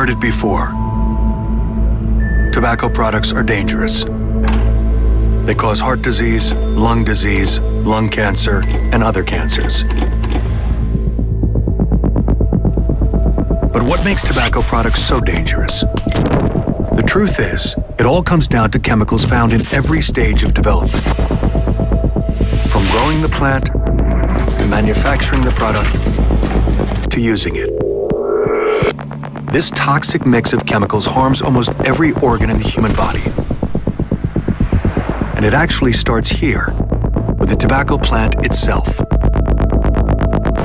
heard it before. Tobacco products are dangerous. They cause heart disease, lung cancer, and other cancers. But what makes tobacco products so dangerous? The truth is, it all comes down to chemicals found in every stage of development. From growing the plant, to manufacturing the product, to using it. This toxic mix of chemicals harms almost every organ in the human body. And it actually starts here, with the tobacco plant itself.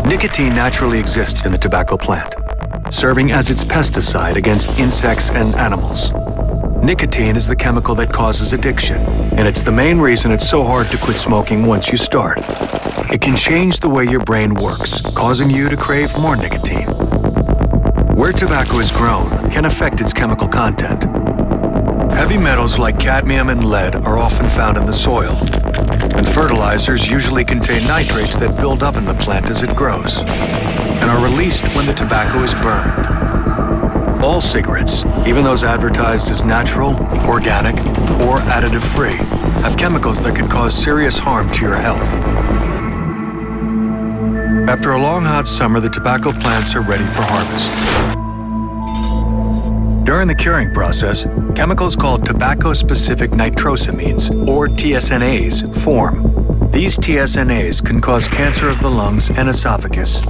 Nicotine naturally exists in the tobacco plant, serving as its pesticide against insects and animals. Nicotine is the chemical that causes addiction, and it's the main reason it's so hard to quit smoking once you start. It can change the way your brain works, causing you to crave more nicotine. Where tobacco is grown can affect its chemical content. Heavy metals like cadmium and lead are often found in the soil, and fertilizers usually contain nitrates that build up in the plant as it grows, and are released when the tobacco is burned. All cigarettes, even those advertised as natural, organic, or additive-free, have chemicals that can cause serious harm to your health. After a long hot summer, the tobacco plants are ready for harvest. During the curing process, chemicals called tobacco-specific nitrosamines, or TSNAs, form. These TSNAs can cause cancer of the lungs and esophagus.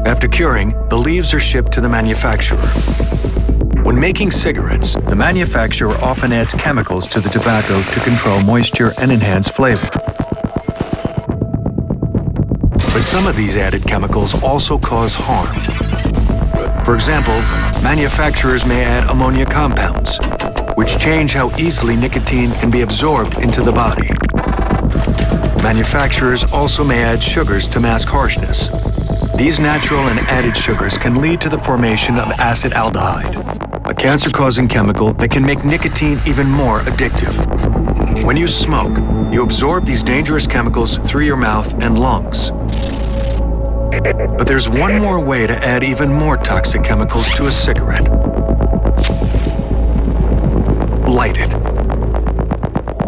After curing, the leaves are shipped to the manufacturer. When making cigarettes, the manufacturer often adds chemicals to the tobacco to control moisture and enhance flavor. But some of these added chemicals also cause harm. For example, manufacturers may add ammonia compounds, which change how easily nicotine can be absorbed into the body. Manufacturers also may add sugars to mask harshness. These natural and added sugars can lead to the formation of acetaldehyde, a cancer-causing chemical that can make nicotine even more addictive. When you smoke, you absorb these dangerous chemicals through your mouth and lungs. But there's one more way to add even more toxic chemicals to a cigarette. Light it.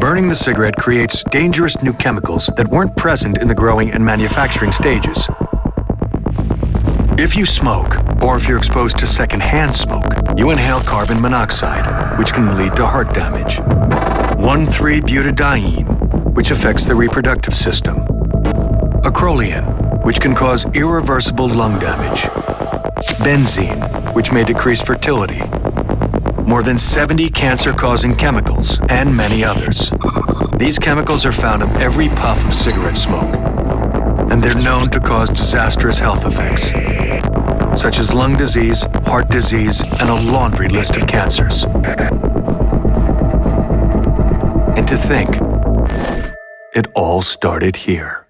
Burning the cigarette creates dangerous new chemicals that weren't present in the growing and manufacturing stages. If you smoke, or if you're exposed to secondhand smoke, you inhale carbon monoxide, which can lead to heart damage. 1,3-butadiene, which affects the reproductive system. Acrolein, which can cause irreversible lung damage. Benzene, which may decrease fertility. More than 70 cancer-causing chemicals, and many others. These chemicals are found in every puff of cigarette smoke, and they're known to cause disastrous health effects, such as lung disease, heart disease, and a laundry list of cancers. And to think, it all started here.